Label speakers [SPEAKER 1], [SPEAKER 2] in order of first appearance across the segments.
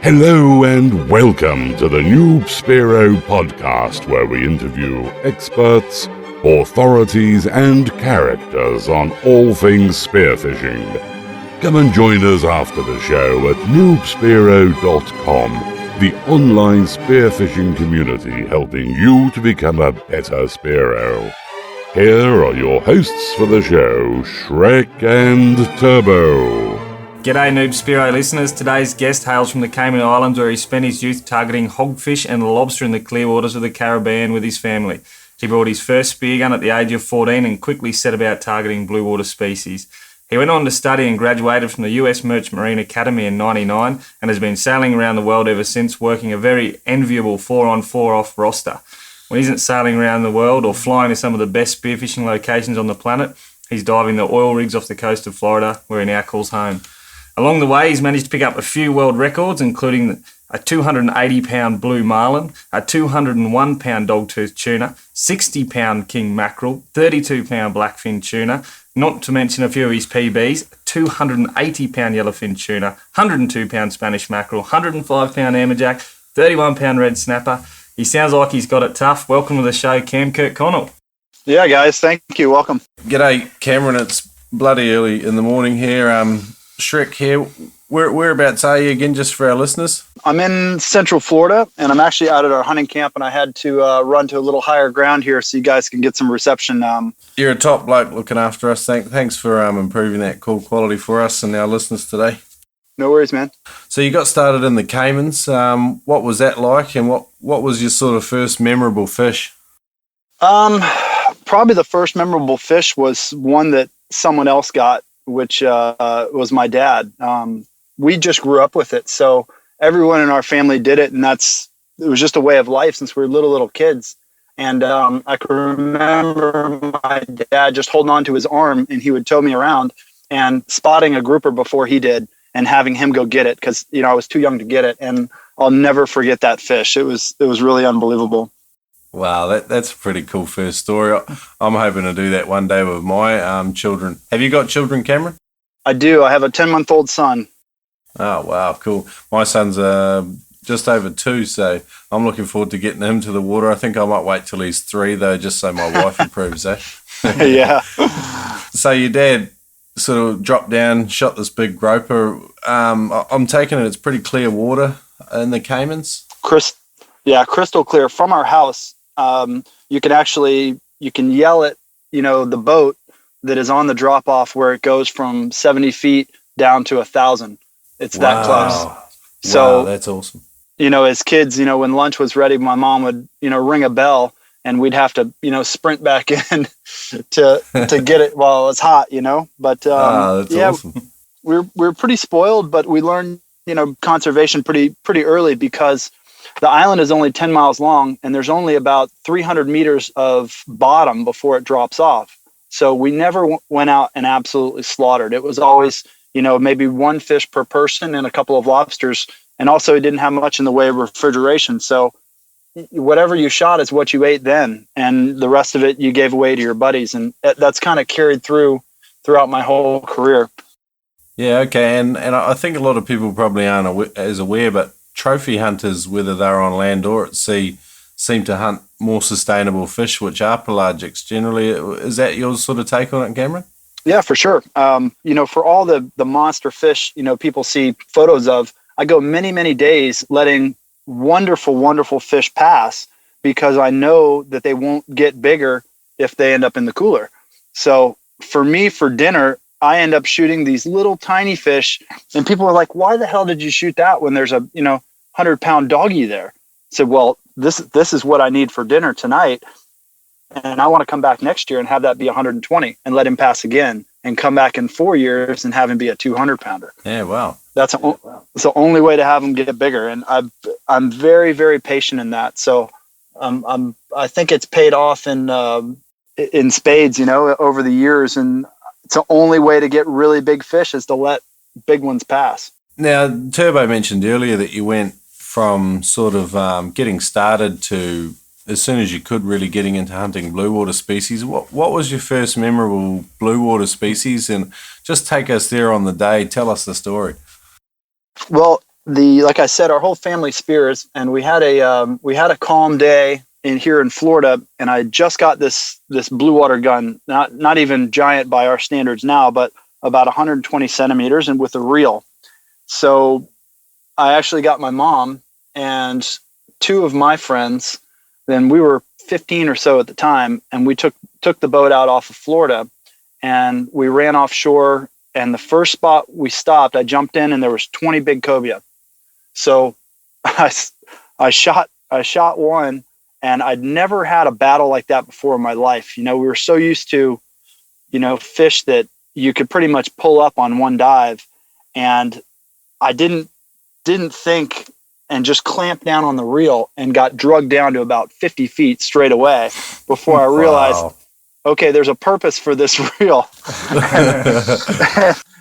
[SPEAKER 1] Hello and welcome to the Noob Spearo podcast, where we interview experts, authorities and characters on all things spearfishing. Come and join us after the show at noobspearo.com, the online spearfishing community helping you to become a better Spearo. Here are your hosts for the show, Shrek and Turbo.
[SPEAKER 2] G'day Noob Spearo listeners. Today's guest hails from the Cayman Islands, where he spent his youth targeting hogfish and lobster in the clear waters of the Caribbean with his family. He bought his first spear gun at the age of 14 and quickly set about targeting bluewater species. He went on to study and graduated from the US Merchant Marine Academy in '99 and has been sailing around the world ever since, working a very enviable 4-on 4-off roster. When he isn't sailing around the world or flying to some of the best spearfishing locations on the planet, he's diving the oil rigs off the coast of Florida, where he now calls home. Along the way, he's managed to pick up a few world records, including a 280-pound blue marlin, a 201-pound dogtooth tuna, 60-pound king mackerel, 32-pound blackfin tuna, not to mention a few of his PBs, 280-pound yellowfin tuna, 102-pound Spanish mackerel, 105-pound amberjack, 31-pound red snapper. He sounds like he's got it tough. Welcome to the show, Cam Kirkconnell.
[SPEAKER 3] Yeah, guys, thank you. Welcome.
[SPEAKER 4] G'day, Cameron. It's bloody early in the morning here. Shrek here. Whereabouts are you again, just for our listeners?
[SPEAKER 3] I'm in Central Florida, and I'm actually out at our hunting camp, and I had to run to a little higher ground here so you guys can get some reception.
[SPEAKER 4] You're a top bloke looking after us. Thanks for improving that call quality for us and our listeners today.
[SPEAKER 3] No worries, man.
[SPEAKER 4] So you got started in the Caymans. What was that like, and what was your sort of first memorable fish?
[SPEAKER 3] Probably the first memorable fish was one that someone else got, which was my dad. We just grew up with it, so everyone in our family did it, and it was just a way of life since we were little kids. And I can remember my dad just holding on to his arm, and he would tow me around and spotting a grouper before he did and having him go get it, because I was too young to get it. And I'll never forget that fish. It was really unbelievable.
[SPEAKER 4] Wow, that's a pretty cool first story. I'm hoping to do that one day with my children. Have you got children, Cameron?
[SPEAKER 3] I do. I have a 10-month-old son.
[SPEAKER 4] Oh, wow, cool. My son's just over 2, so I'm looking forward to getting him to the water. I think I might wait till he's 3, though, just so my wife approves, eh?
[SPEAKER 3] Yeah.
[SPEAKER 4] So your dad sort of dropped down, shot this big groper. I'm taking it it's pretty clear water in the Caymans?
[SPEAKER 3] Crystal clear. From our house, you can yell at, the boat that is on the drop off where it goes from 70 feet down to 1,000. It's that close. So
[SPEAKER 4] wow, that's awesome.
[SPEAKER 3] As kids, when lunch was ready, my mom would, ring a bell and we'd have to, sprint back in to get it while it's hot, but,
[SPEAKER 4] that's awesome.
[SPEAKER 3] We're pretty spoiled, but we learned, conservation pretty early, because the island is only 10 miles long and there's only about 300 meters of bottom before it drops off. So we never went out and absolutely slaughtered. It was always, maybe one fish per person and a couple of lobsters. And also it didn't have much in the way of refrigeration. So whatever you shot is what you ate then. And the rest of it you gave away to your buddies. And that's kind of carried throughout my whole career.
[SPEAKER 4] Yeah, okay. And I think a lot of people probably aren't as aware, but trophy hunters, whether they're on land or at sea, seem to hunt more sustainable fish, which are pelagics generally. Is that your sort of take on it, Cameron?
[SPEAKER 3] Yeah, for sure. For all the monster fish, people see photos of, I go many, many days letting wonderful, wonderful fish pass, because I know that they won't get bigger if they end up in the cooler. So for me, for dinner, I end up shooting these little tiny fish, and people are like, why the hell did you shoot that when there's a 100-pound doggy there? I said, well, this is what I need for dinner tonight, and I want to come back next year and have that be 120 and let him pass again, and come back in 4 years and have him be a 200-pounder.
[SPEAKER 4] Yeah, wow.
[SPEAKER 3] That's the only way to have him get bigger, and I'm very, very patient in that. So I think it's paid off in spades, over the years, and it's the only way to get really big fish is to let big ones pass.
[SPEAKER 4] Now, Turbo mentioned earlier that you went from sort of getting started to as soon as you could, really getting into hunting blue water species. What was your first memorable blue water species? And just take us there on the day. Tell us the story.
[SPEAKER 3] Well, like I said, our whole family spears, and we had a calm day here in Florida, and I just got this Bluewater gun, not even giant by our standards now, but about 120 centimeters, and with a reel. So I actually got my mom and two of my friends. Then we were 15 or so at the time, and we took the boat out off of Florida, and we ran offshore. And the first spot we stopped, I jumped in, and there was 20 big cobia. So I shot one, and I'd never had a battle like that before in my life. We were so used to, fish that you could pretty much pull up on one dive, and I didn't think, and just clamped down on the reel and got drugged down to about 50 feet straight away before I realized, okay, there's a purpose for this reel.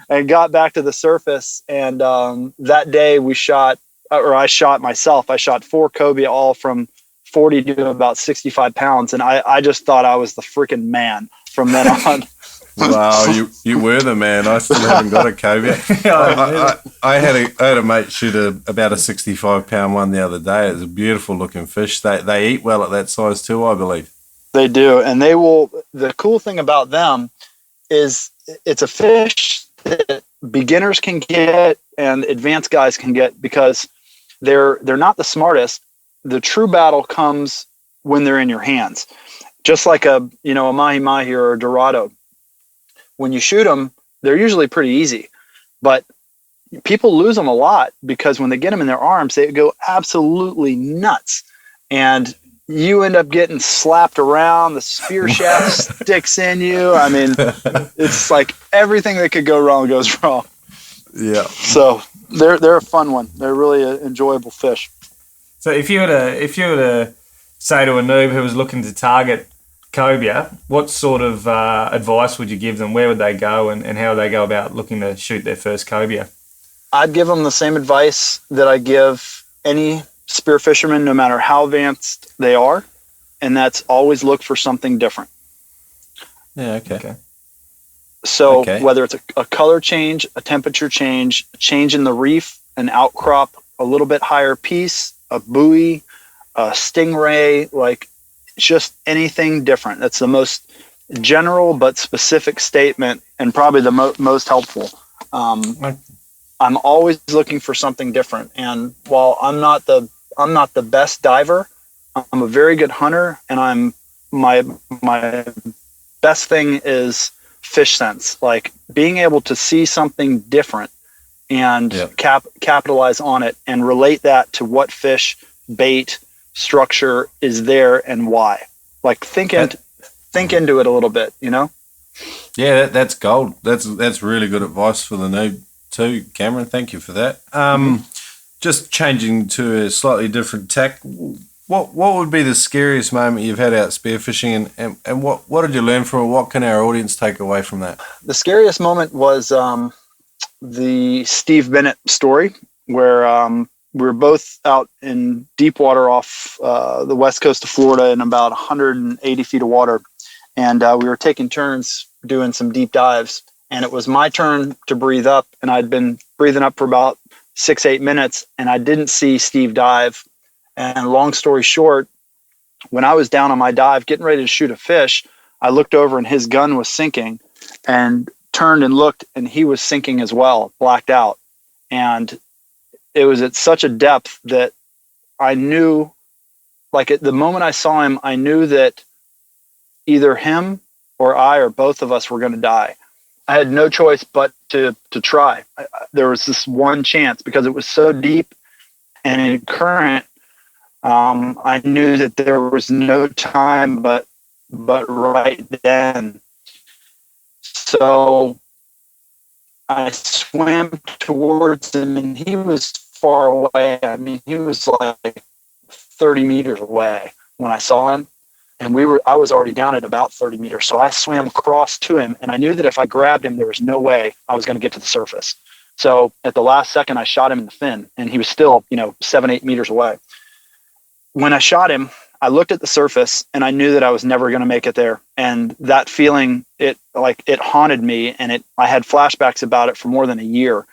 [SPEAKER 3] And got back to the surface. And that day I shot myself. I shot 4 cobia, all from 40 to about 65 pounds. And I just thought I was the freaking man from then on.
[SPEAKER 4] Wow, you were the man. I still haven't got a cobia. I had a mate shoot about a 65-pound one the other day. It's a beautiful looking fish. They eat well at that size too, I believe.
[SPEAKER 3] They do, and they will. The cool thing about them is it's a fish that beginners can get and advanced guys can get, because they're not the smartest. The true battle comes when they're in your hands, just like a mahi-mahi or a dorado. When you shoot them, they're usually pretty easy, but people lose them a lot because when they get them in their arms, they go absolutely nuts, and you end up getting slapped around. The spear shaft sticks in you. I mean, it's like everything that could go wrong goes wrong.
[SPEAKER 4] Yeah.
[SPEAKER 3] So they're a fun one. They're really an enjoyable fish.
[SPEAKER 2] So if you were to say to a noob who was looking to target cobia, what sort of advice would you give them? Where would they go, and how would they go about looking to shoot their first cobia?
[SPEAKER 3] I'd give them the same advice that I give any spear fisherman, no matter how advanced they are, and that's always look for something different.
[SPEAKER 4] Yeah, okay.
[SPEAKER 3] So whether it's a color change, a temperature change, a change in the reef, an outcrop, a little bit higher piece, a buoy, a stingray, like just anything different. That's the most general but specific statement, and probably the most helpful. I'm always looking for something different, and while I'm not the best diver, I'm a very good hunter, and my best thing is fish sense, like being able to see something different and capitalize on it and relate that to what fish, bait, structure is there and why. Like think into it a little bit,
[SPEAKER 4] Yeah, that's gold. That's really good advice for the noob too, Cameron. Thank you for that. Just changing to a slightly different tack. What would be the scariest moment you've had out spearfishing, and what did you learn from it? What can our audience take away from that?
[SPEAKER 3] The scariest moment was the Steve Bennett story, where we were both out in deep water off the west coast of Florida in about 180 feet of water, and we were taking turns doing some deep dives, and it was my turn to breathe up, and I'd been breathing up for about 6-8 minutes, and I didn't see Steve dive. And long story short, when I was down on my dive getting ready to shoot a fish, I looked over and his gun was sinking, and turned and looked, and he was sinking as well, blacked out. And it was at such a depth that I knew, like at the moment I saw him, I knew that either him or I or both of us were going to die. I had no choice but to try. There was this one chance because it was so deep and in current. I knew that there was no time but right then. So I swam towards him, and he was far away. I mean, he was like 30 meters away when I saw him, and I was already down at about 30 meters. So I swam across to him, and I knew that if I grabbed him, there was no way I was going to get to the surface. So at the last second, I shot him in the fin, and he was still, 7-8 meters away. When I shot him, I looked at the surface and I knew that I was never going to make it there. And that feeling, it haunted me, and I had flashbacks about it for more than a year.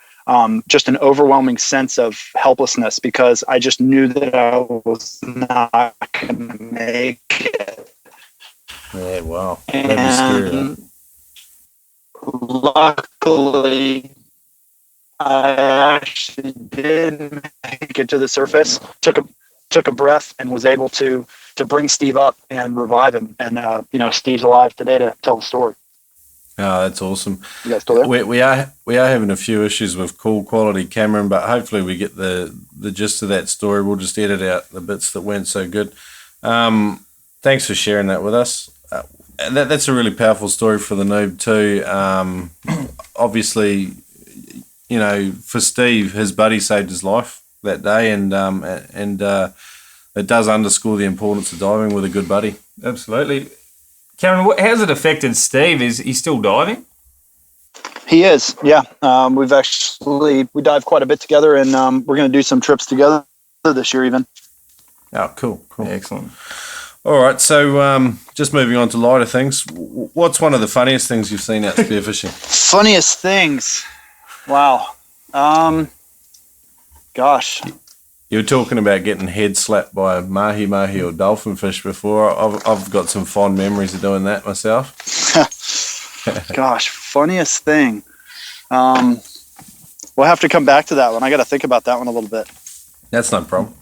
[SPEAKER 3] Just an overwhelming sense of helplessness, because I just knew that I was not going to make it.
[SPEAKER 4] Yeah, wow. That'd be scary.
[SPEAKER 3] And luckily, I actually did make it to the surface, took a breath, and was able to bring Steve up and revive him. And, Steve's alive today to tell the story.
[SPEAKER 4] Oh, that's awesome.
[SPEAKER 3] You guys still there?
[SPEAKER 4] We are having a few issues with call quality, Cameron, but hopefully we get the gist of that story. We'll just edit out the bits that weren't so good. Thanks for sharing that with us. That's a really powerful story for the Noob too. Obviously, for Steve, his buddy saved his life that day, and it does underscore the importance of diving with a good buddy.
[SPEAKER 2] Absolutely. Cameron, how's it affected Steve? Is he still diving?
[SPEAKER 3] He is, yeah. We dive quite a bit together, and we're going to do some trips together this year even.
[SPEAKER 4] Oh, cool.
[SPEAKER 2] Yeah, excellent.
[SPEAKER 4] All right, so just moving on to lighter things. What's one of the funniest things you've seen out spearfishing?
[SPEAKER 3] Funniest things? Wow. Gosh.
[SPEAKER 4] You were talking about getting head slapped by a mahi-mahi or dolphin fish before. I've got some fond memories of doing that myself.
[SPEAKER 3] Gosh, funniest thing. We'll have to come back to that one. I got to think about that one a little bit.
[SPEAKER 4] That's no problem.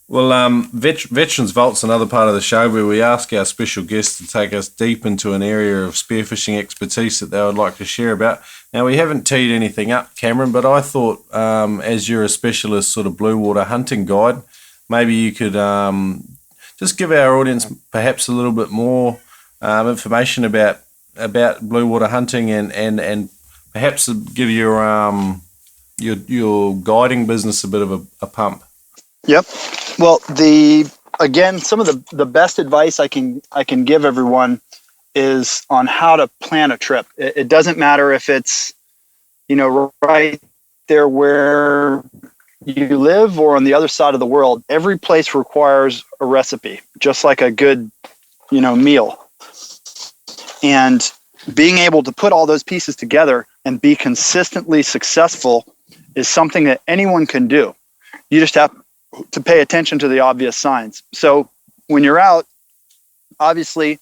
[SPEAKER 4] Well, Veterans Vault's another part of the show where we ask our special guests to take us deep into an area of spearfishing expertise that they would like to share about. Now, we haven't teed anything up, Cameron, but I thought as you're a specialist sort of Bluewater hunting guide, maybe you could just give our audience perhaps a little bit more information about Bluewater hunting and perhaps give your guiding business a bit of a pump.
[SPEAKER 3] Yep. Well, some of the best advice I can give everyone is on how to plan a trip. It doesn't matter if it's, right there where you live or on the other side of the world. Every place requires a recipe, just like a good, meal. And being able to put all those pieces together and be consistently successful is something that anyone can do. You just have to pay attention to the obvious signs. So when you're out, obviously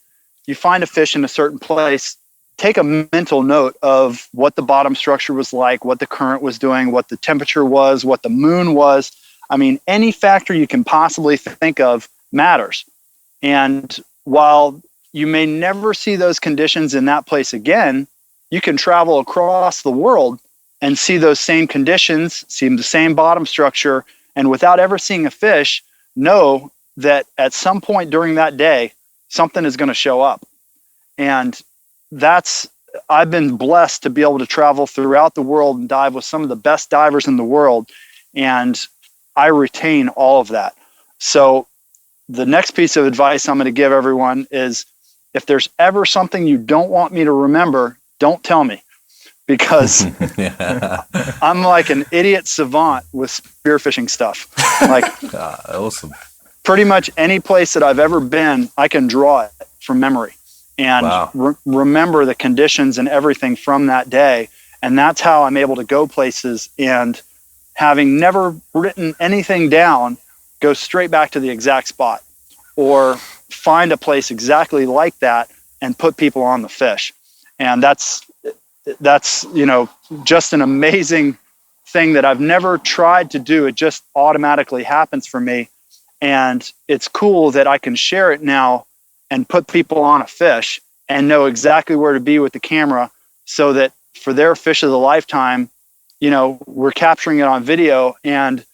[SPEAKER 3] you find a fish in a certain place, take a mental note of what the bottom structure was like, what the current was doing, what the temperature was, what the moon was. I mean, any factor you can possibly think of matters. And while you may never see those conditions in that place again, you can travel across the world and see those same conditions, see the same bottom structure, and without ever seeing a fish, know that at some point during that day, something is going to show up. And I've been blessed to be able to travel throughout the world and dive with some of the best divers in the world. And I retain all of that. So the next piece of advice I'm going to give everyone is, if there's ever something you don't want me to remember, don't tell me. Because I'm like an idiot savant with spearfishing stuff. Like,
[SPEAKER 4] awesome.
[SPEAKER 3] Pretty much any place that I've ever been, I can draw it from memory and remember the conditions and everything from that day. And that's how I'm able to go places, and having never written anything down, go straight back to the exact spot, or find a place exactly like that and put people on the fish. And that's just an amazing thing that I've never tried to do. It just automatically happens for me. And it's cool that I can share it now and put people on a fish and know exactly where to be with the camera, so that for their fish of the lifetime, we're capturing it on video. And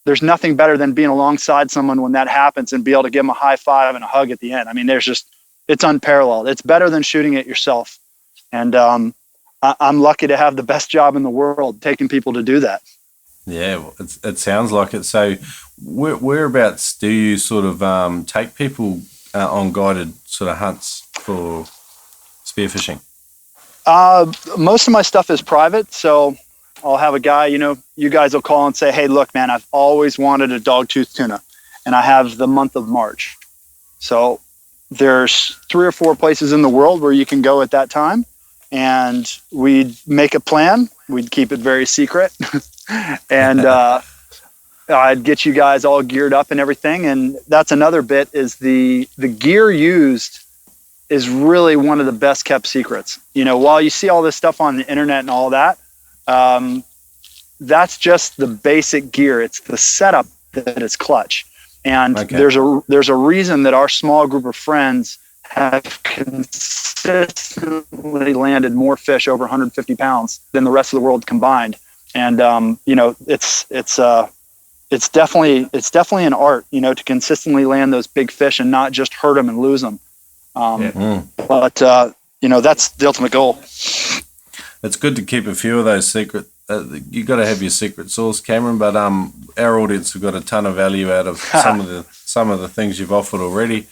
[SPEAKER 3] there's nothing better than being alongside someone when that happens and be able to give them a high five and a hug at the end. I mean, it's unparalleled. It's better than shooting it yourself. And I'm lucky to have the best job in the world, taking people to do that.
[SPEAKER 4] Yeah, it sounds like it. So whereabouts do you sort of take people on guided sort of hunts for spearfishing?
[SPEAKER 3] Most of my stuff is private. So I'll have a guy, you guys will call and say, hey, look, man, I've always wanted a dogtooth tuna. and I have the month of March. So there's 3 or 4 places in the world where you can go at that time, and we'd make a plan. We'd keep it very secret, and I'd get you guys all geared up and everything. And that's another bit, is the gear used is really one of the best kept secrets. You know, while you see all this stuff on the internet and all that, that's just the basic gear. It's the setup that is clutch. And there's a reason that our small group of friends have consistently landed more fish over 150 pounds than the rest of the world combined. And you know, it's definitely an art, you know, to consistently land those big fish and not just hurt them and lose them. But you know, that's the ultimate goal.
[SPEAKER 4] It's good to keep a few of those secret. You got to have your secret sauce, Cameron. But our audience have got a ton of value out of some of the things you've offered already.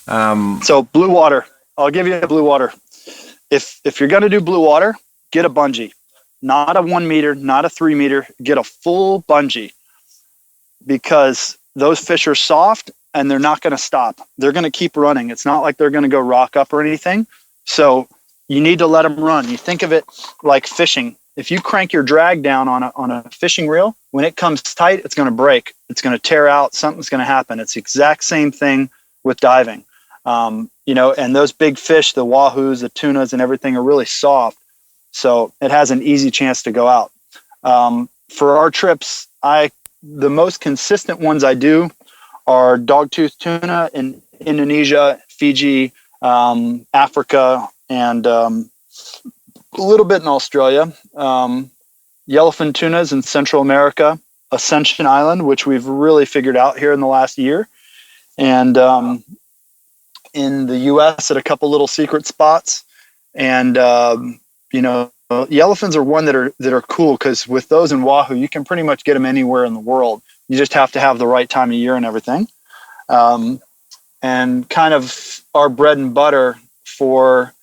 [SPEAKER 3] So Bluewater, I'll give you a Bluewater. If you're going to do Bluewater, get a bungee, not a 1 meter, not a 3 meter. Get a full bungee, because those fish are soft and they're not going to stop. They're going to keep running. It's not like they're going to go rock up or anything. So you need to let them run. You think of it like fishing. If you crank your drag down on a fishing reel, when it comes tight, it's going to break. It's going to tear out. Something's going to happen. It's the exact same thing with diving. You know, and those big fish, the wahoos, the tunas, and everything are really soft. So it has an easy chance to go out. For our trips, the most consistent ones I do are dogtooth tuna in Indonesia, Fiji, Africa, and a little bit in Australia. Yellowfin tunas in Central America, Ascension Island, which we've really figured out here in the last year, and in the U.S. at a couple little secret spots. And you know, yellowfins are one that are cool, because with those in wahoo, you can pretty much get them anywhere in the world. You just have to have the right time of year and everything. And kind of our bread and butter for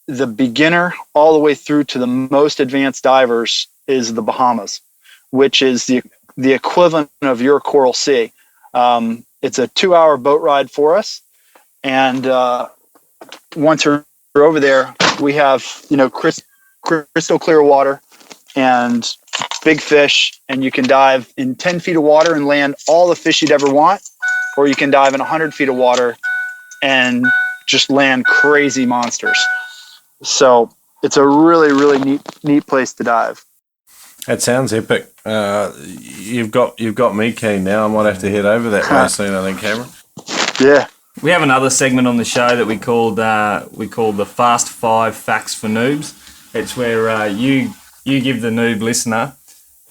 [SPEAKER 3] the beginner all the way through to the most advanced divers is the Bahamas, which is the equivalent of your Coral Sea. It's a 2-hour boat ride for us. And once we're over there, we have, you know, crystal clear water and big fish, and you can dive in 10 feet of water and land all the fish you'd ever want, or you can dive in 100 feet of water and just land crazy monsters. So it's a really, really neat place to dive.
[SPEAKER 4] That sounds epic. You've got me keen now. I might have to head over that way soon, I think, Cameron.
[SPEAKER 3] Yeah.
[SPEAKER 2] We have another segment on the show that we call the Fast 5 Facts for Noobs. It's where you give the noob listener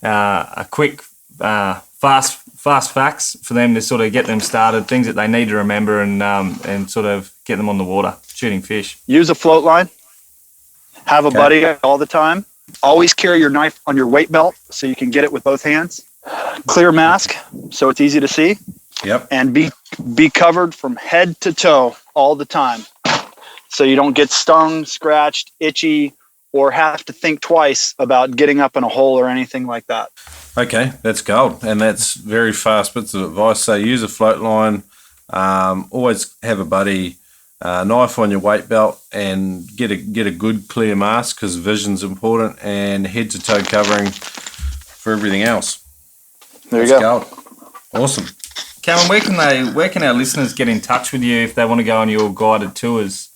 [SPEAKER 2] a quick fast facts for them to sort of get them started, things that they need to remember, and sort of get them on the water shooting fish.
[SPEAKER 3] Use a float line. Have a buddy all the time. Always carry your knife on your weight belt so you can get it with both hands. Clear mask so it's easy to see.
[SPEAKER 4] Yep.
[SPEAKER 3] And be covered from head to toe all the time, so you don't get stung, scratched, itchy, or have to think twice about getting up in a hole or anything like that.
[SPEAKER 4] Okay, that's gold, and that's very fast bits of advice. So use a float line, always have a buddy, knife on your weight belt, and get a good clear mask, because vision's important, and head to toe covering for everything else.
[SPEAKER 3] There you go.
[SPEAKER 4] Gold. Awesome.
[SPEAKER 2] Cameron, where can our listeners get in touch with you if they want to go on your guided tours?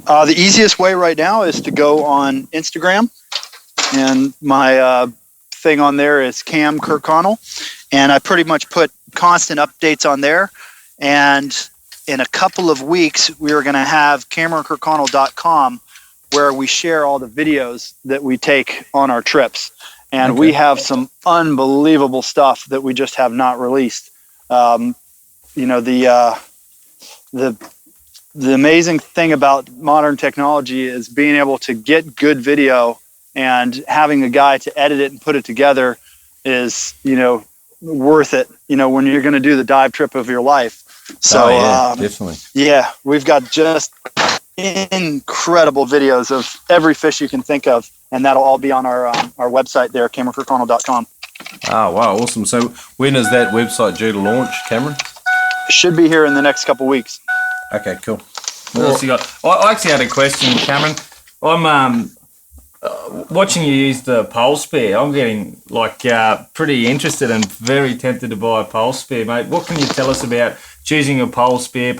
[SPEAKER 3] The easiest way right now is to go on Instagram, and my thing on there is Cam Kirkconnell, and I pretty much put constant updates on there. And in a couple of weeks, we are going to have CameronKirkconnell.com, where we share all the videos that we take on our trips, and we have some unbelievable stuff that we just have not released. You know, the amazing thing about modern technology is being able to get good video, and having a guy to edit it and put it together is, you know, worth it, you know, when you're going to do the dive trip of your life. So,
[SPEAKER 4] definitely.
[SPEAKER 3] Yeah, we've got just incredible videos of every fish you can think of, and that'll all be on our website there, CameronKirkconnell.com.
[SPEAKER 4] Oh, wow, awesome. So when is that website due to launch, Cameron?
[SPEAKER 3] Should be here in the next couple weeks.
[SPEAKER 4] Okay, cool.
[SPEAKER 2] What else you got? I actually had a question, Cameron. I'm watching you use the pole spear. I'm getting pretty interested and very tempted to buy a pole spear, mate. What can you tell us about choosing a pole spear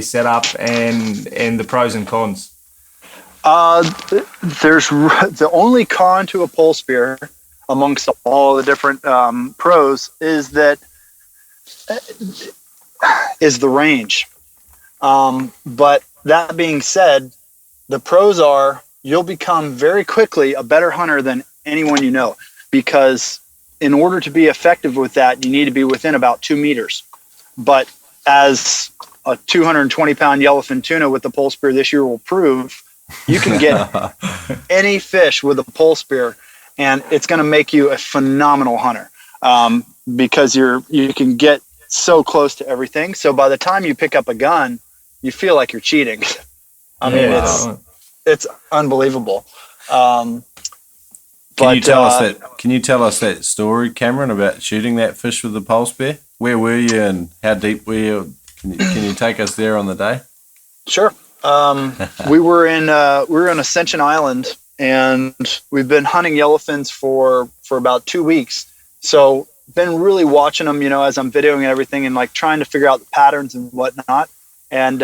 [SPEAKER 2] setup, and the pros and cons?
[SPEAKER 3] There's the only con to a pole spear amongst all the different pros is the range. But that being said, the pros are you'll become very quickly a better hunter than anyone you know, because in order to be effective with that, you need to be within about 2 meters. But as a 220-pound yellowfin tuna with the pole spear this year will prove, you can get any fish with a pole spear, and it's going to make you a phenomenal hunter because you can get so close to everything. So by the time you pick up a gun, you feel like you're cheating. I mean, it's unbelievable.
[SPEAKER 4] Can you tell us that story, Cameron, about shooting that fish with the pole spear? Where were you and how deep were you? Can you take us there on the day?
[SPEAKER 3] Sure. We were in Ascension Island, and we've been hunting yellowfins for about 2 weeks. So been really watching them, as I'm videoing and everything, and like trying to figure out the patterns and whatnot. And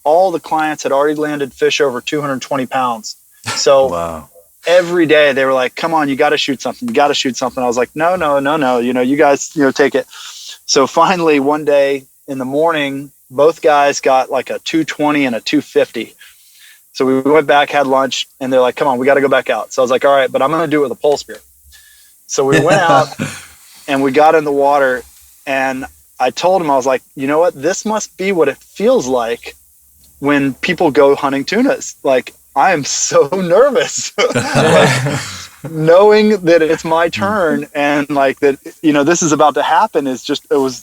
[SPEAKER 3] all the clients had already landed fish over 220 pounds. So
[SPEAKER 4] wow.
[SPEAKER 3] Every day they were like, "Come on, you got to shoot something. You got to shoot something." I was like, "No. You guys, take it." So finally, one day in the morning, both guys got like a 220 and a 250. So we went back, had lunch, and they're like, "Come on, we got to go back out." So I was like, "All right, but I'm going to do it with a pole spear." So we went out and we got in the water, and I told him, I was like, "You know what? This must be what it feels like when people go hunting tunas. Like, I am so nervous, knowing that it's my turn and like that, this is about to happen. It was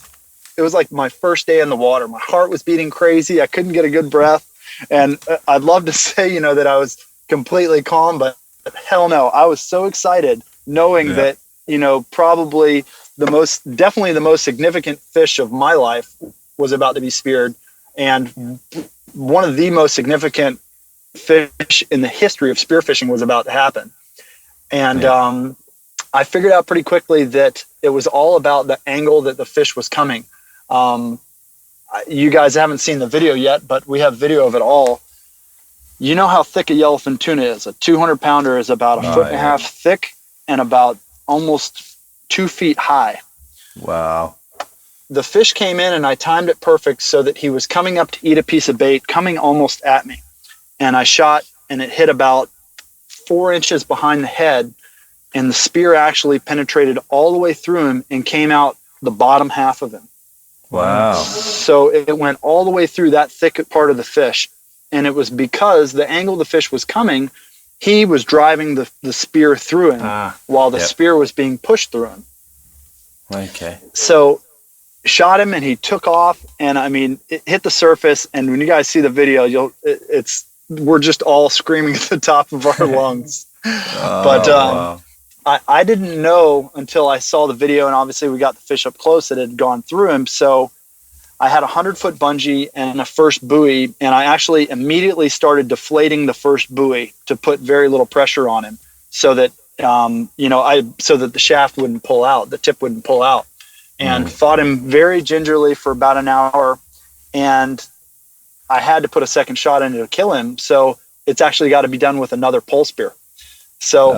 [SPEAKER 3] like my first day in the water. My heart was beating crazy. I couldn't get a good breath. And I'd love to say, that I was completely calm, but hell no, I was so excited knowing that, probably definitely the most significant fish of my life was about to be speared. And one of the most significant fish in the history of spearfishing was about to happen. And I figured out pretty quickly that it was all about the angle that the fish was coming. You guys haven't seen the video yet, but we have video of it all. You know how thick a yellowfin tuna is. A 200-pounder is about a foot and a half thick and about almost 2 feet high.
[SPEAKER 4] Wow.
[SPEAKER 3] The fish came in and I timed it perfect so that he was coming up to eat a piece of bait, coming almost at me. And I shot, and it hit about 4 inches behind the head, and the spear actually penetrated all the way through him and came out the bottom half of him.
[SPEAKER 4] Wow.
[SPEAKER 3] So it went all the way through that thick part of the fish. And it was because the angle the fish was coming, he was driving the spear through him while the spear was being pushed through him.
[SPEAKER 4] Okay.
[SPEAKER 3] So shot him, and he took off, and I mean, it hit the surface. And when you guys see the video, we're just all screaming at the top of our lungs. Wow. I didn't know until I saw the video, and obviously we got the fish up close, that it had gone through him. So I had a 100-foot bungee and a first buoy, and I actually immediately started deflating the first buoy to put very little pressure on him, so that so that the shaft wouldn't pull out, the tip wouldn't pull out, and fought him very gingerly for about an hour. And I had to put a second shot in to kill him. So it's actually got to be done with another pole spear. So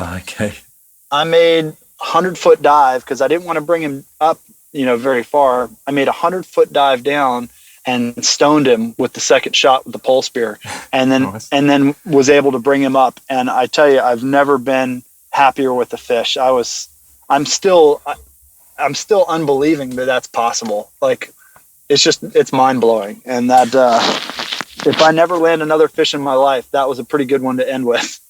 [SPEAKER 3] I made a 100-foot dive because I didn't want to bring him up, very far. I made a 100-foot dive down and stoned him with the second shot with the pole spear, and then was able to bring him up. And I tell you, I've never been happier with the fish. I'm still unbelieving that that's possible. Like, it's mind blowing. And that, if I never land another fish in my life, that was a pretty good one to end with.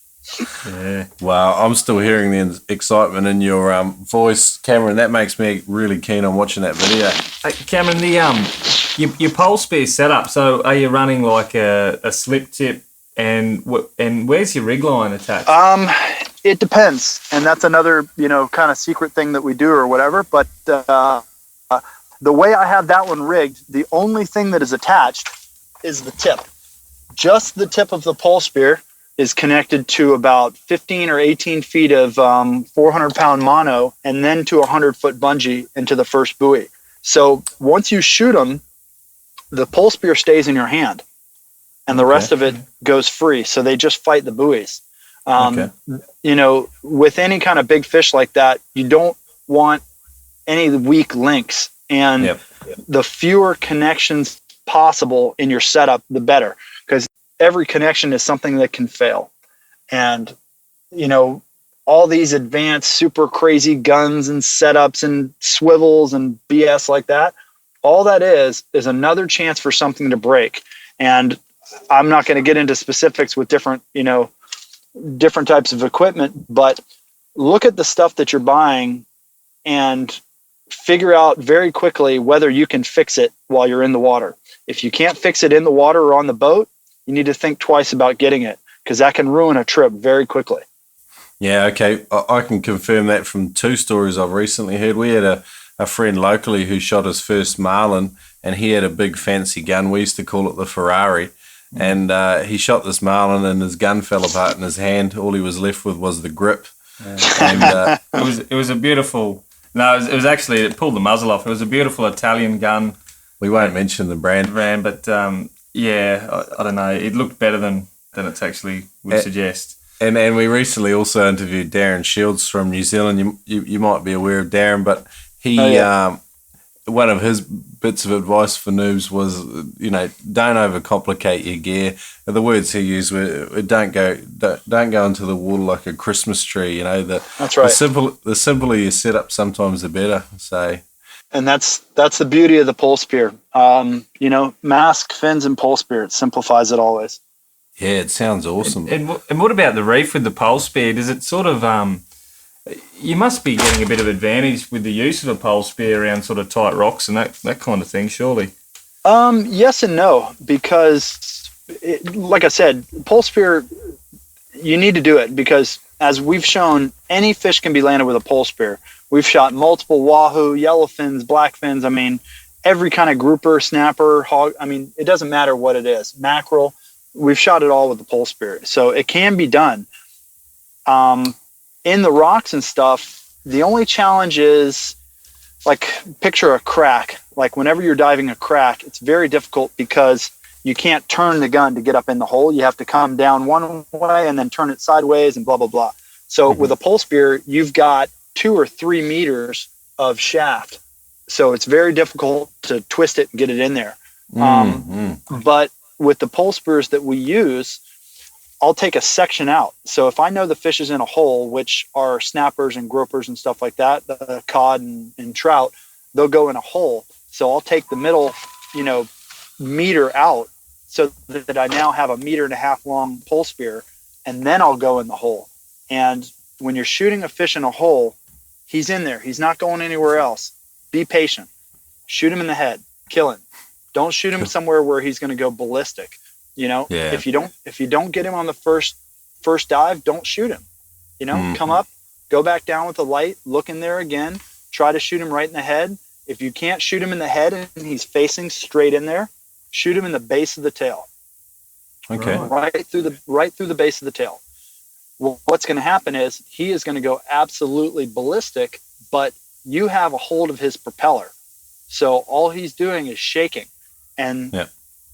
[SPEAKER 4] Yeah. Wow. I'm still hearing the excitement in your voice, Cameron. That makes me really keen on watching that video.
[SPEAKER 2] Hey, Cameron, your pole spear setup. So are you running like a slip tip, and where's your rig line attached?
[SPEAKER 3] It depends, and that's another kind of secret thing that we do or whatever. But the way I have that one rigged, the only thing that is attached is the tip. Just the tip of the pole spear is connected to about 15 or 18 feet of 400-pound mono, and then to a 100-foot bungee into the first buoy. So once you shoot them, the pole spear stays in your hand, and the rest of it goes free. So they just fight the buoys. With any kind of big fish like that, you don't want any weak links, and the fewer connections possible in your setup, the better, because every connection is something that can fail. And all these advanced super crazy guns and setups and swivels and BS like that, all that is another chance for something to break. And I'm not going to get into specifics with different types of equipment, but look at the stuff that you're buying and figure out very quickly whether you can fix it while you're in the water. If you can't fix it in the water or on the boat, you need to think twice about getting it, because that can ruin a trip very quickly.
[SPEAKER 4] Yeah, okay. I can confirm that from 2 stories I've recently heard. We had a friend locally who shot his first marlin, and he had a big fancy gun. We used to call it the Ferrari. And he shot this marlin, and his gun fell apart in his hand. All he was left with was the grip. And
[SPEAKER 2] it was a beautiful. No, it was actually, it pulled the muzzle off. It was a beautiful Italian gun.
[SPEAKER 4] We won't mention the brand,
[SPEAKER 2] but I don't know. It looked better than it actually would suggest.
[SPEAKER 4] And we recently also interviewed Darren Shields from New Zealand. You might be aware of Darren, but he one of his bits of advice for noobs was, don't overcomplicate your gear. The words he used were, don't go into the water like a Christmas tree. That's right. The simpler you set up, sometimes the better. So,
[SPEAKER 3] and that's the beauty of the pole spear. Mask, fins, and pole spear. It simplifies it always.
[SPEAKER 4] Yeah, it sounds awesome.
[SPEAKER 2] And what about the reef with the pole spear? Does it sort of you must be getting a bit of advantage with the use of a pole spear around sort of tight rocks and that kind of thing, surely?
[SPEAKER 3] Yes and no, because like I said, pole spear, you need to do it because, as we've shown, any fish can be landed with a pole spear. We've shot multiple wahoo, yellowfins, blackfins. I mean, every kind of grouper, snapper, hog. I mean, it doesn't matter what it is. Mackerel. We've shot it all with the pole spear. So it can be done. In the rocks and stuff, the only challenge is, like, picture a crack. Like, whenever you're diving a crack, it's very difficult because you can't turn the gun to get up in the hole. You have to come down one way and then turn it sideways and blah, blah, blah. So with a pole spear, you've got 2 or 3 meters of shaft. So it's very difficult to twist it and get it in there. But with the pole spears that we use, I'll take a section out. So if I know the fish is in a hole, which are snappers and gropers and stuff like that, the cod and trout, they'll go in a hole. So I'll take the middle, meter out so that I now have 1.5 meters long pole spear, and then I'll go in the hole. And when you're shooting a fish in a hole, he's in there. He's not going anywhere else. Be patient. Shoot him in the head. Kill him. Don't shoot him somewhere where he's going to go ballistic. If you don't get him on the first dive, don't shoot him. Come up, go back down with the light, look in there again, try to shoot him right in the head. If you can't shoot him in the head and he's facing straight in there, shoot him in the base of the tail.
[SPEAKER 4] Okay.
[SPEAKER 3] Right through the base of the tail. Well, what's going to happen is he is going to go absolutely ballistic, but you have a hold of his propeller. So all he's doing is shaking, and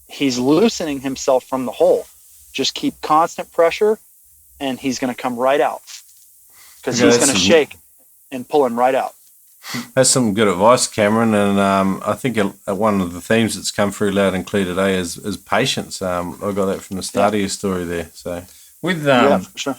[SPEAKER 3] he's loosening himself from the hole. Just keep constant pressure, and he's going to come right out because he's going to shake and pull him right out.
[SPEAKER 4] That's some good advice, Cameron. And I think one of the themes that's come through loud and clear today is patience. I got that from the start of your story there. So
[SPEAKER 2] with
[SPEAKER 3] for sure.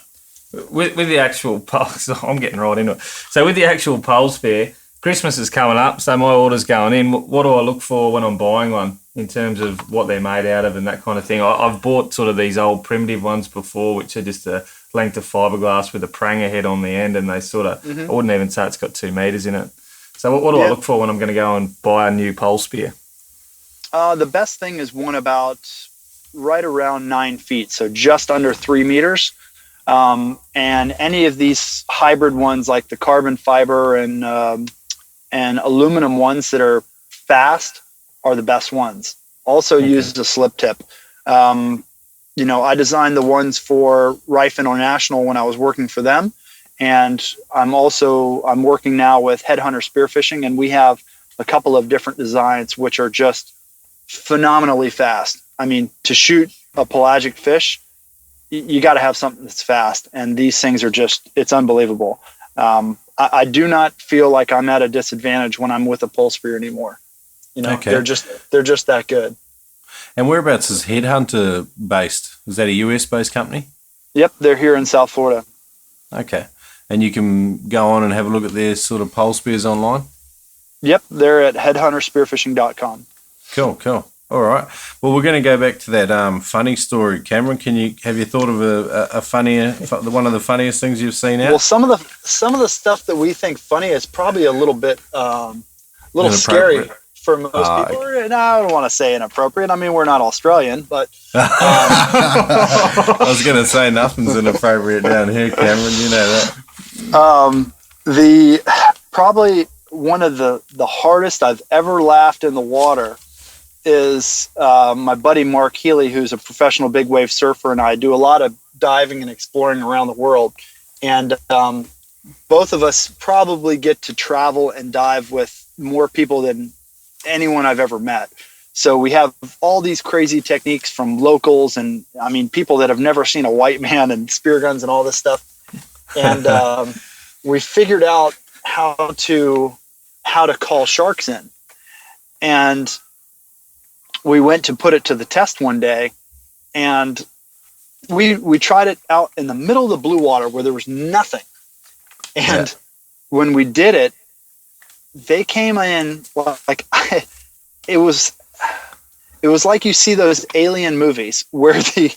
[SPEAKER 2] With the actual pole, so I'm getting right into it. So with the actual pole spear, Christmas is coming up, so my order's going in. What do I look for when I'm buying one in terms of what they're made out of and that kind of thing? I've bought sort of these old primitive ones before, which are just a length of fiberglass with a pranger head on the end, and they sort of, I wouldn't even say it's got 2 meters in it. So what do I look for when I'm going to go and buy a new pole spear?
[SPEAKER 3] The best thing is one about right around 9 feet, so just under 3 meters. And any of these hybrid ones, like the carbon fiber and aluminum ones that are fast, are the best ones. Also use a slip tip. I designed the ones for Rife International when I was working for them. And I'm working now with Headhunter Spearfishing, and we have a couple of different designs which are just phenomenally fast. I mean, to shoot a pelagic fish, you got to have something that's fast, and these things are it's unbelievable. I do not feel like I'm at a disadvantage when I'm with a pole spear anymore. They're just that good.
[SPEAKER 4] And whereabouts is Headhunter based? Is that a US based company?
[SPEAKER 3] Yep, they're here in South Florida.
[SPEAKER 4] Okay. And you can go on and have a look at their sort of pole spears online?
[SPEAKER 3] Yep, they're at headhunterspearfishing.com.
[SPEAKER 4] Cool. All right. Well, we're going to go back to that funny story. Cameron, have you thought of one of the funniest things you've seen out?
[SPEAKER 3] Well, some of the stuff that we think funny is probably a little bit scary for most people. Okay. No, I don't want to say inappropriate. I mean, we're not Australian, but
[SPEAKER 4] I was going to say nothing's inappropriate down here, Cameron. You know that.
[SPEAKER 3] Probably one of the hardest I've ever laughed in the water is my buddy Mark Healy, who's a professional big wave surfer, and I do a lot of diving and exploring around the world. And both of us probably get to travel and dive with more people than anyone I've ever met. So we have all these crazy techniques from locals and, I mean, people that have never seen a white man and spear guns and all this stuff. And we figured out how to call sharks in. And we went to put it to the test one day, and we tried it out in the middle of the Bluewater where there was nothing. And when we did it, they came in like it was like you see those alien movies where the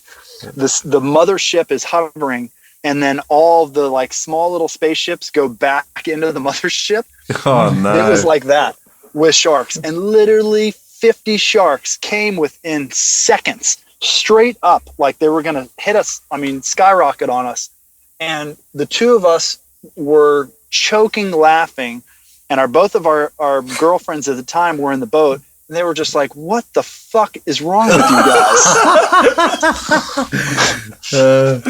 [SPEAKER 3] mothership is hovering, and then all the like small little spaceships go back into the mothership.
[SPEAKER 4] Oh no!
[SPEAKER 3] It was like that with sharks, and literally 50 sharks came within seconds, straight up, like they were going to hit us. I mean, skyrocket on us. And the two of us were choking, laughing, and both of our girlfriends at the time were in the boat, and they were just like, "What the fuck is wrong with you guys?"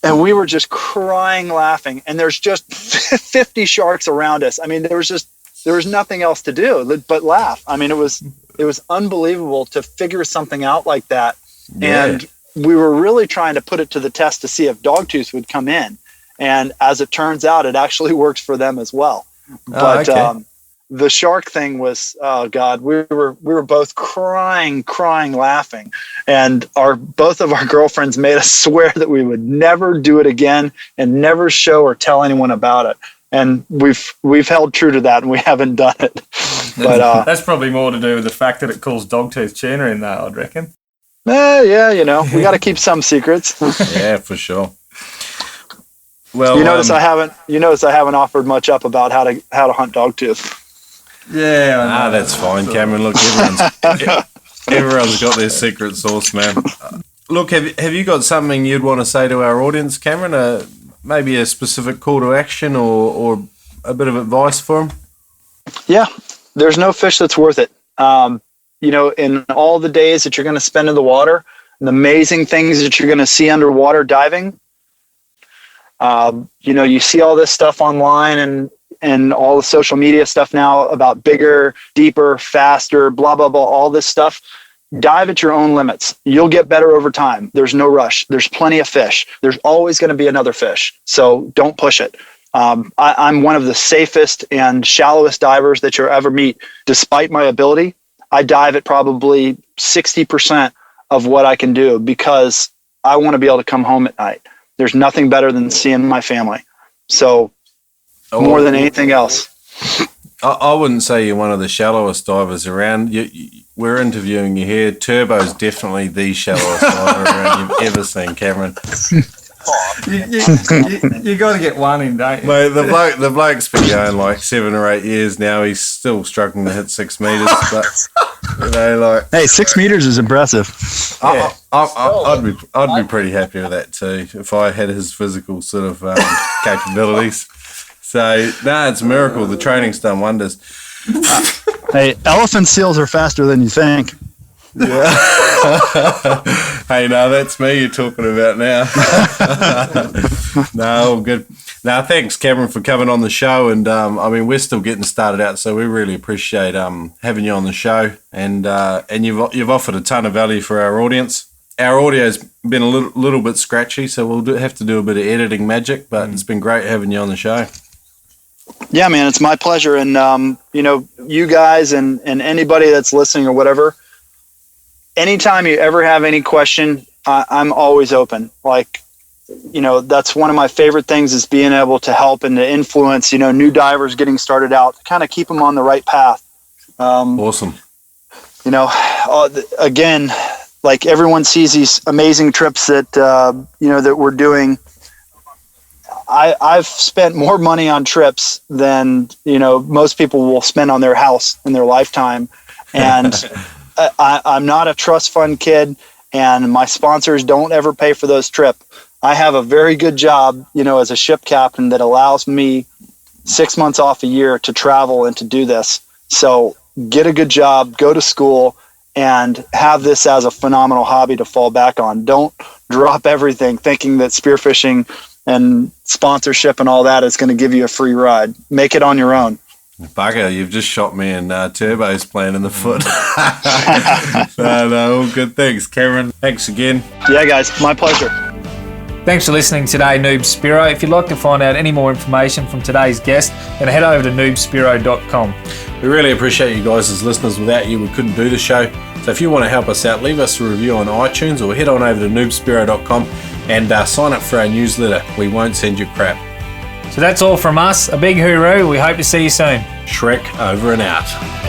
[SPEAKER 3] And we were just crying, laughing, and there's just 50 sharks around us. I mean, there was nothing else to do but laugh. I mean, it was unbelievable to figure something out like that. Yeah. And we were really trying to put it to the test to see if Dogtooth would come in. And as it turns out, it actually works for them as well. But the shark thing was, oh God, we were both crying, laughing. And both of our girlfriends made us swear that we would never do it again and never show or tell anyone about it. And we've held true to that, and we haven't done it. But
[SPEAKER 2] that's probably more to do with the fact that it calls dogtooth tuna in there, I'd reckon.
[SPEAKER 3] Yeah, we got to keep some secrets.
[SPEAKER 4] Yeah, for sure. Well,
[SPEAKER 3] you notice I haven't offered much up about how to hunt dogtooth.
[SPEAKER 2] Yeah,
[SPEAKER 4] that's fine, Cameron. Look, everyone's got their secret sauce, man. Look, have you got something you'd want to say to our audience, Cameron? Maybe a specific call to action or a bit of advice for them?
[SPEAKER 3] Yeah, there's no fish that's worth it. In all the days that you're going to spend in the water, the amazing things that you're going to see underwater diving, you see all this stuff online and all the social media stuff now about bigger, deeper, faster, blah, blah, blah, all this stuff. Dive at your own limits. You'll get better over time. There's no rush. There's plenty of fish. There's always going to be another fish. So don't push it. I'm one of the safest and shallowest divers that you'll ever meet. Despite my ability, I dive at probably 60% of what I can do because I want to be able to come home at night. There's nothing better than seeing my family. So more than anything else.
[SPEAKER 4] I wouldn't say you're one of the shallowest divers around. We're interviewing you here. Turbo's definitely the shallowest diver around you've ever seen, Cameron.
[SPEAKER 2] You got to get one in, don't you?
[SPEAKER 4] Mate, the bloke's been going like 7 or 8 years now. He's still struggling to hit 6 meters. But
[SPEAKER 3] hey, 6 meters is impressive.
[SPEAKER 4] Yeah. I'd be pretty happy with that too if I had his physical sort of capabilities. So no, it's a miracle. The training's done wonders.
[SPEAKER 3] Hey, elephant seals are faster than you think.
[SPEAKER 4] Yeah. Hey, no, that's me you're talking about now. No, all good. No, thanks, Cameron, for coming on the show. And I mean, we're still getting started out, so we really appreciate having you on the show. And you've offered a ton of value for our audience. Our audio's been a little bit scratchy, so we'll have to do a bit of editing magic. But it's been great having you on the show.
[SPEAKER 3] Yeah, man, it's my pleasure. And you guys and anybody that's listening or whatever, anytime you ever have any question, I'm always open. Like, that's one of my favorite things is being able to help and to influence, new divers getting started out, kind of keep them on the right path.
[SPEAKER 4] Awesome.
[SPEAKER 3] Again, like everyone sees these amazing trips that, that we're doing. I've spent more money on trips than, most people will spend on their house in their lifetime. And I'm not a trust fund kid, and my sponsors don't ever pay for those trips. I have a very good job, as a ship captain that allows me 6 months off a year to travel and to do this. So get a good job, go to school, and have this as a phenomenal hobby to fall back on. Don't drop everything thinking that spearfishing and sponsorship and all that is going to give you a free ride. Make it on your own.
[SPEAKER 4] Bugger, you've just shot me and Turbo's playing in the foot. No, all good. Thanks, Cameron. Thanks again.
[SPEAKER 3] Yeah, guys, my pleasure.
[SPEAKER 2] Thanks for listening today, Noob Spearo. If you'd like to find out any more information from today's guest, then head over to noobspearo.com.
[SPEAKER 4] We really appreciate you guys as listeners. Without you, we couldn't do the show. So if you want to help us out, leave us a review on iTunes or head on over to noobspearo.com and sign up for our newsletter. We won't send you crap.
[SPEAKER 2] So that's all from us. A big hooroo. We hope to see you soon.
[SPEAKER 4] Shrek over and out.